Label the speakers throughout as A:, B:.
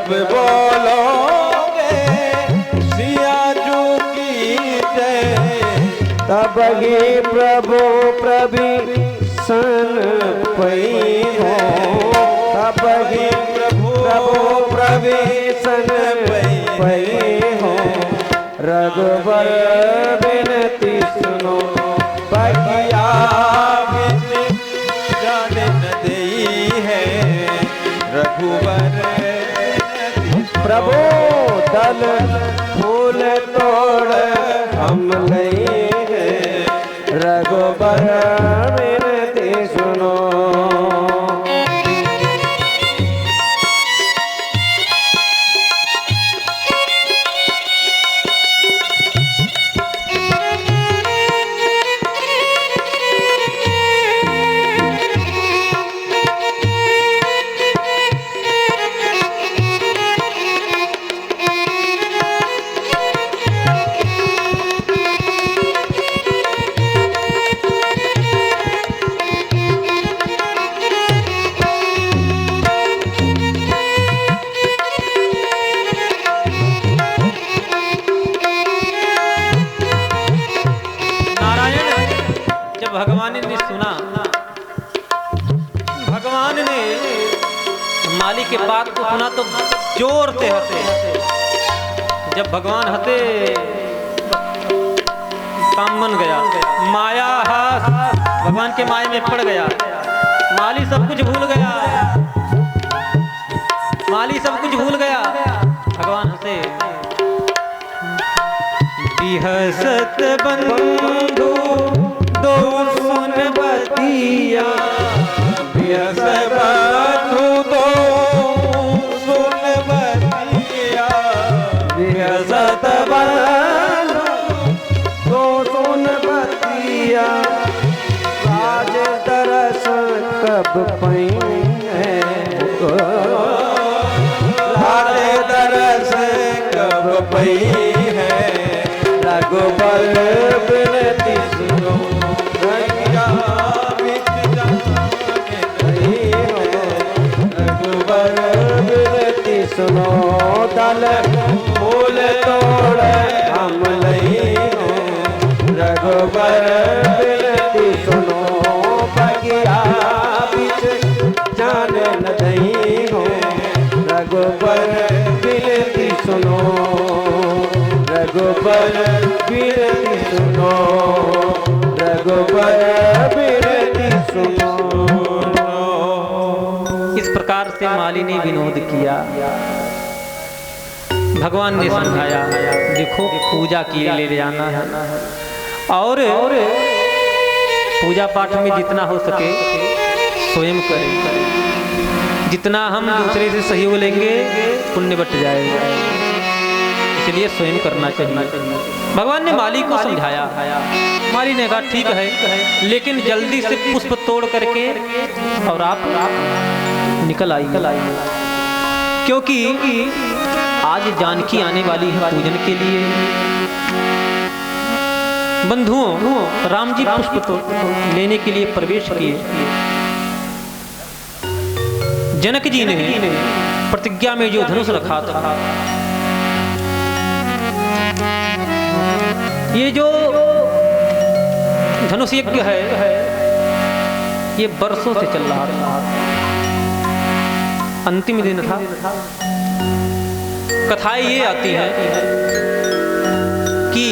A: जब बोलोगे सियाजू की जय,
B: तब ही प्रभु प्रभीषण पई हो, तब ही प्रभु प्रभीषण पई हो। रघुबर विनती सुनो बगिया
A: जान न देई है, रघुबर
B: प्रभु दल फूल तोड़ हम नहीं है, रघुबर विनती सुनो।
C: भगवान ने सुना, भगवान ने माली के बात को सुना तो जोर से हंसे। जब भगवान हंसे काम बन गया, माया हास भगवान के माया में पड़ गया। माली सब कुछ भूल गया, माली सब कुछ भूल गया। भगवान हंसे, बिहसत बंधु दो सुन बतिया,
A: बिहसत बंधु दो सुन बतिया,
B: बिहसत बंधु दो सुन बतिया। राज तरस कब पई है,
A: राज तरस कब पई है,
B: रघुबर विनती सुनो
A: बगिया बिच जान नहीं है, रघुबर
B: विनती सुनो। दल फूल तोड़ हम नहीं हो, रघुबर विनती सुनो। बगिया बिच जान नहीं हो, रघुबर विनती सुनो, रघुबर विनती सुनो, रघुबर विनती सुनो।
C: इस प्रकार से माली ने विनोद किया। भगवान ने समझाया, देखो पूजा के लिए ले जाना है और पूजा पाठ में जितना हो सके स्वयं करें। जितना हम दूसरे से सहयोग लेंगे पुण्य बट जाएगा, इसलिए स्वयं करना चाहिए। भगवान ने माली को समझाया। माली ने कहा ठीक है, लेकिन जल्दी से पुष्प तोड़ करके और आप निकल आइए, क्योंकि आज जानकी आने वाली है पूजन के लिए। बंधुओं, राम जी पुष्प लेने के लिए प्रवेश किए। जनक जी ने प्रतिज्ञा में जो धनुष रखा था, ये जो धनुष यज्ञ है ये वर्षों से चल रहा था। अंतिम दिन था। कथाएं ये आती हैं कि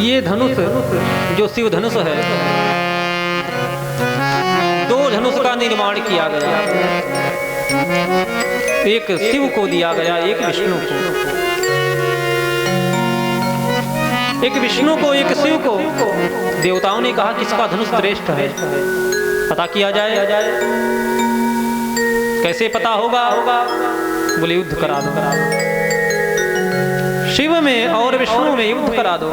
C: ये धनुष जो शिव धनुष है, दो धनुष का निर्माण किया गया। एक शिव को दिया गया, एक विष्णु को। एक विष्णु को एक शिव को। देवताओं ने कहा किसका धनुष श्रेष्ठ है, पता किया जाए। कैसे पता होगा? बोले युद्ध करा दो, शिव में और विष्णु में युद्ध करा दो।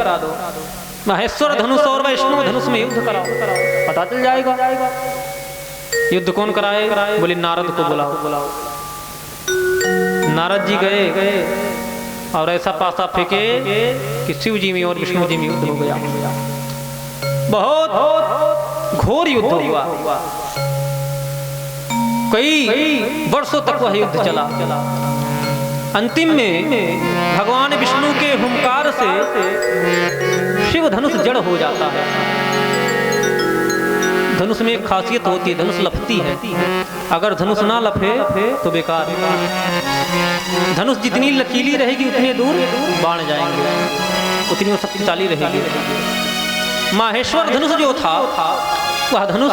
C: महेश्वर धनुष और वैष्णव धनुष में युद्ध कराओ, पता चल जाएगा। युद्ध कौन कराए? बोले नारद को बुलाओ। नारद जी गए और ऐसा पासा फेंके कि शिव जी में और विष्णु जी में युद्ध हो गया। बहुत घोर युद्ध हुआ। कई वर्षों तक वह युद्ध चला। अंतिम में भगवान विष्णु के हुंकार से शिव धनुष जड़ हो जाता है। धनुष में एक खासियत होती है, धनुष लपती है। अगर धनुष ना लपे तो बेकार। धनुष जितनी लकीली रहेगी उतने दूर बाण जाएंगे, उतनी वो शक्तिशाली रहेगी। माहेश्वर धनुष जो था वह धनुष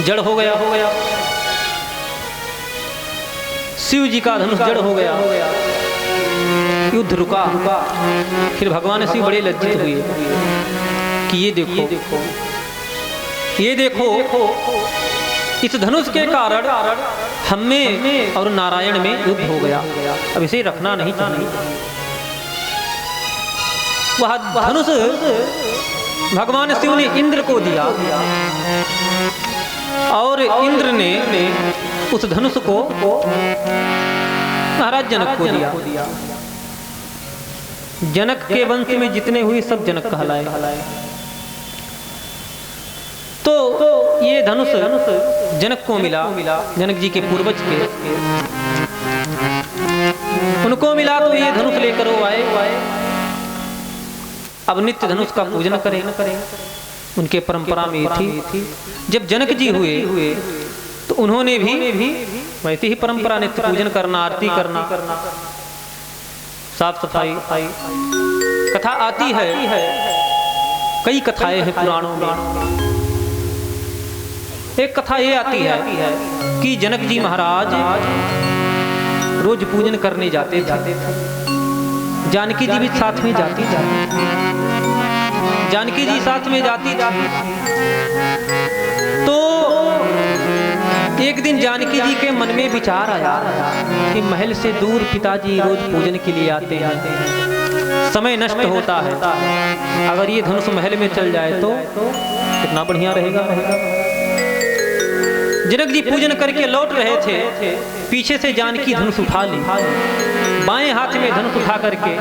C: जड़ हो गया। शिव जी का धनुष जड़ हो गया। युद्ध रुका। फिर भगवान शिव बड़े लज्जित हुए कि ये देखो इस धनुष के कारण हम में और नारायण में युद्ध हो गया, अब इसे रखना नहीं चाहिए। वह धनुष भगवान शिव ने इंद्र को दिया और इंद्र ने उस धनुष को महाराज जनक को दिया। जनक के वंश में जितने हुए सब जनक कहलाए। तो ये धनुष जनक को मिला, जनक जी के पूर्वज के उनको मिला। तो ये धनुष लेकर वो आए। अब नित्य धनुष का पूजन करें, उनके परंपरा में थी। जब जनक जी हुए तो उन्होंने भी वैसे ही परंपरा नित्य पूजन करना, आरती करना, साफ सफाई। कथा आती है, कई कथाएं हैं पुराणों में। एक कथा ये आती है कि जनक जी महाराज रोज पूजन करने जाते थे। जानकी जी भी साथ में जाती थी। जानकी जी साथ में जाती थी। तो एक दिन जानकी जी के मन में विचार आया कि महल से दूर पिताजी रोज पूजन के लिए आते हैं, समय नष्ट होता है। अगर ये धनुष महल में चल जाए तो कितना बढ़िया रहेगा। जनक जी पूजन करके लौट रहे थे, पीछे से जानकी धनुष उठा ली, बाएं हाथ में धनुष उठा करके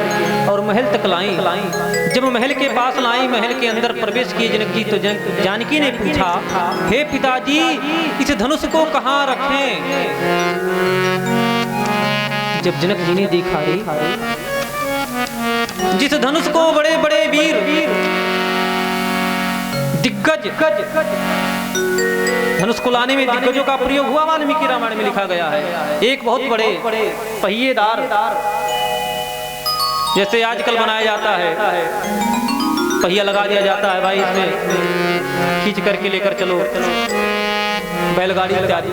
C: और महल तक लाई। जब महल के पास लाई, महल के अंदर प्रवेश किए जनक जी, तो जानकी ने पूछा, हे पिताजी इस धनुष को कहाँ रखें? जब जनक जी ने देखा, जिस धनुष को बड़े बड़े वीर दिग्गज, धनुष को लाने में दिग्गजों का प्रयोग हुआ, वाल्मीकि रामायण में लिखा गया है। एक बहुत बड़े पहिएदार, जैसे आजकल बनाया जाता है, पहिया लगा दिया जाता है, भाई इसमें खींच करके लेकर चलो, बैलगाड़ी इत्यादि।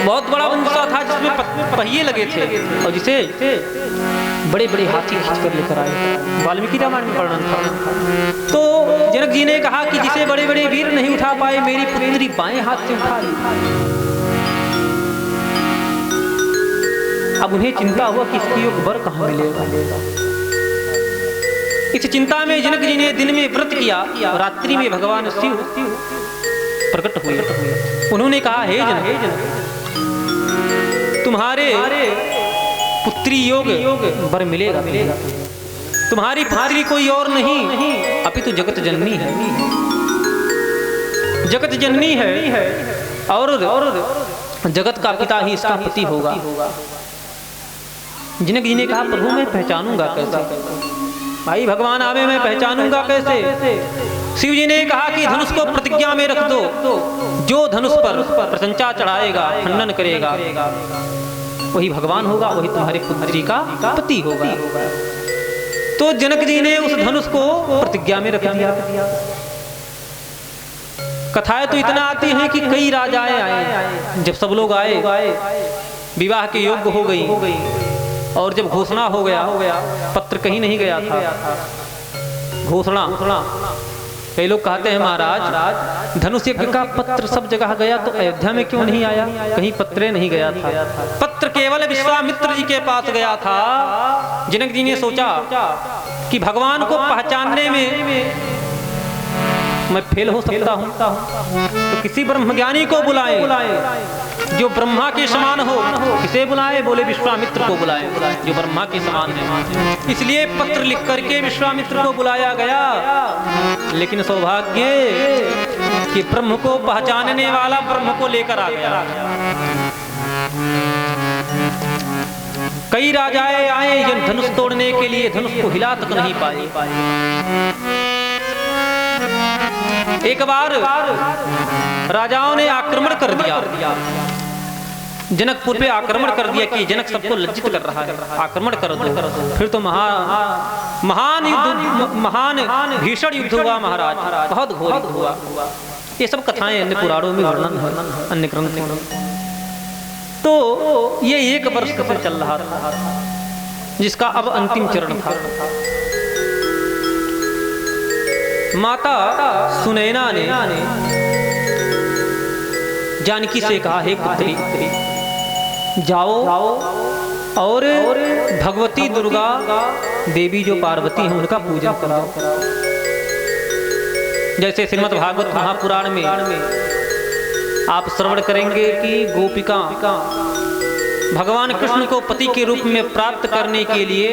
C: बहुत बड़ा बंदूका था जिसमें पहिए लगे थे और जिसे बड़े बड़े हाथी खींच कर लेकर आए। वाल्मीकि रामायण में वर्णन था। तो जनक जी ने कहा कि जिसे बड़े बड़े वीर नहीं उठा पाए, मेरी पुत्री बाएं हाथ से उठा ली। अब उन्हें चिंता हुआ कि इसकी एक वर कहाँ मिलेगा। इस चिंता में जनक जी ने दिन में व्रत किया, रात्रि में भगवान शिव प्रकट हुए। उन्होंने कहा, हे जनक, तुम्हारे पुत्री योग वर मिलेगा। तुम्हारी पुत्री कोई और नहीं अपितु जगत जननी है। जगत जननी है और जगत का पिता ही इसका पति होगा। जनक जी ने कहा, प्रभु मैं पहचानूंगा कैसे? भाई भगवान आवे, मैं पहचानूंगा कैसे? शिव जी ने कहा कि धनुष को प्रतिज्ञा में रख दो, जो धनुष पर प्रशंसा चढ़ाएगा, खंडन करेगा, वही भगवान होगा, वही तुम्हारी पुत्री का पति होगा। तो जनक जी ने उस धनुष को प्रतिज्ञा में रख दिया। कथाएं तो इतना आती हैं कि कई राजाएं आए। जब सब लोग आए, विवाह के योग्य हो गई और जब घोषणा हो गया, पत्र कहीं नहीं गया था, घोषणा। कई लोग कहते हैं, महाराज धनुष यज्ञ का पत्र सब जगह गया तो अयोध्या में क्यों नहीं आया? कहीं पत्र नहीं गया था, पत्र केवल विश्वामित्र जी के पास गया था। जनक जी ने सोचा कि भगवान को पहचानने में मैं फेल हो सकता हूँ तो किसी ब्रह्मज्ञानी को बुलाएं जो ब्रह्मा के समान हो। किसे बुलाए? बोले विश्वामित्र को बुलाएं जो ब्रह्मा के समान है। इसलिए पत्र लिख करके विश्वामित्र को बुलाया गया। लेकिन सौभाग्य कि ब्रह्म को पहचानने वाला ब्रह्म को लेकर आ गया। कई राजाएं आए ये धनुष तोड़ने के लिए, धनुष को हिला तक नहीं पाए। एक बार राजाओं ने आक्रमण कर दिया, जनकपुर पे आक्रमण कर दिया कि जनक सबको लज्जित कर रहा है, आक्रमण कर दो। फिर तो महान भीषण युद्ध हुआ महाराज, बहुत घोर युद्ध हुआ। ये सब कथाएं अन्य पुराणों में वर्णन है, अन्य ग्रंथों में। तो ये 1 वर्ष से चल रहा था, जिसका अब अंतिम चरण था। माता सुनैना ने जानकी से कहा, हे पुत्री जाओ और भगवती दुर्गा देवी जो पार्वती हैं उनका पूजन कराओ। जैसे श्रीमद् भागवत महापुराण में आप श्रवण करेंगे कि गोपिका भगवान कृष्ण को पति के रूप में प्राप्त करने के लिए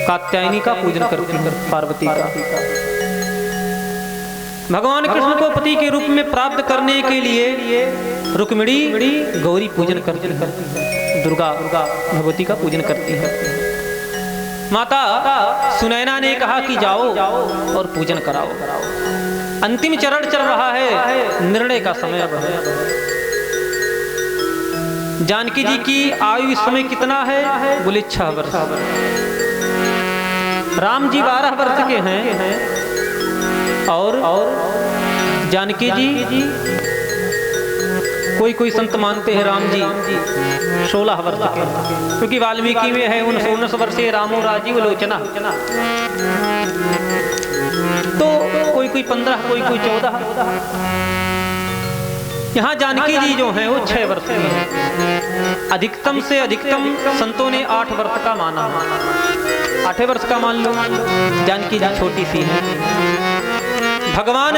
C: कात्यायनी का पूजन करती है, पार्वती का। भगवान कृष्ण को पति के रूप में प्राप्त करने के लिए रुक्मिणी गौरी पूजन करती है, दुर्गा भगवती का पूजन करती है। माता सुनैना ने कहा कि जाओ और पूजन कराओ। अंतिम चरण चल रहा है, निर्णय का समय अब है। जानकी जी की आयु इस समय कितना है? बोले 6 वर्ष। राम जी 12 वर्ष के हैं और जानकी जी कोई संत मानते हैं राम जी 16 वर्ष के, क्योंकि वाल्मीकि में है 19 वर्षीय रामो राजीव लोचना। तो कोई 15, कोई 14। यहाँ जानकी जी जो हैं वो 6 वर्ष की हैं। अधिकतम से अधिकतम संतों ने 8 वर्ष का माना, 8 वर्ष का मान लो। जानकी जी छोटी सी है। भगवान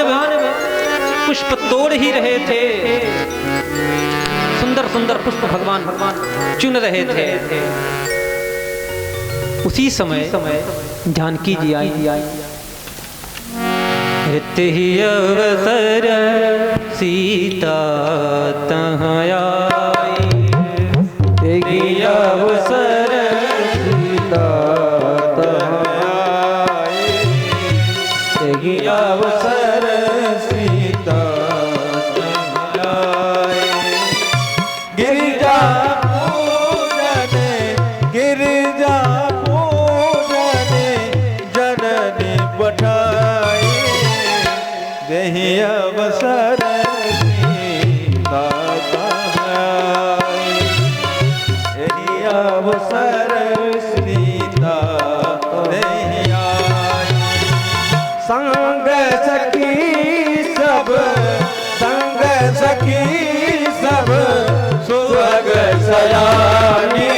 C: पुष्प तोड़ ही रहे थे, सुंदर सुंदर पुष्प भगवान चुन रहे थे। उसी समय जानकी जी आई। ही अवसर सीता तहाँ आई,
B: अवसर सीता तहाँ आई,
A: अवसर सीता तहाँ आई। गिरिजा पूजन जननी पठाई, देहि अवसर सीता तहाँ आई, देहि अवसर सीता देहि आई।
B: संग सखी सब
A: सुभग सयानी,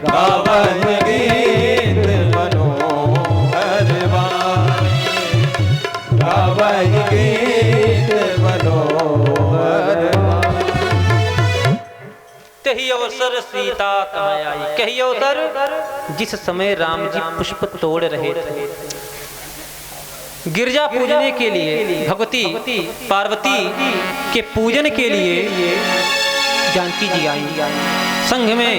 A: गावन गीत मनोहर वाणी, गावन गीत मनोहर वाणी।
C: कही अवसर सीता कहाँ आई। कही अवसर जिस समय राम जी पुष्प तोड़ रहे थे, गिरजा पूजने के लिए, भगवती पार्वती के पूजन के लिए जानकी जी आई। संघ में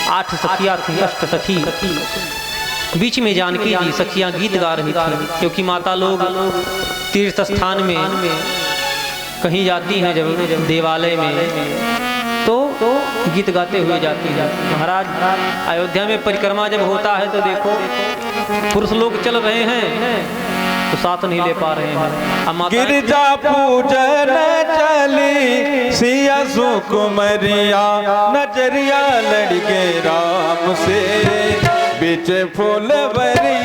C: 8 सखियां थी, 8 सखी। बीच में जानकी जी सखियां गीत गा रही थी, क्योंकि माता लोग तीर्थ स्थान में कहीं जाती हैं, जब देवालय में तो गीत गाते हुए जाती है। महाराज अयोध्या में परिक्रमा जब होता है तो देखो पुरुष लोग चल रहे हैं तो साथ नहीं ले पा रहे हैं।
A: गिरजा पूजन चली सिया सुकुमरिया, नजरिया लड़के राम से, बीच फूल बरिया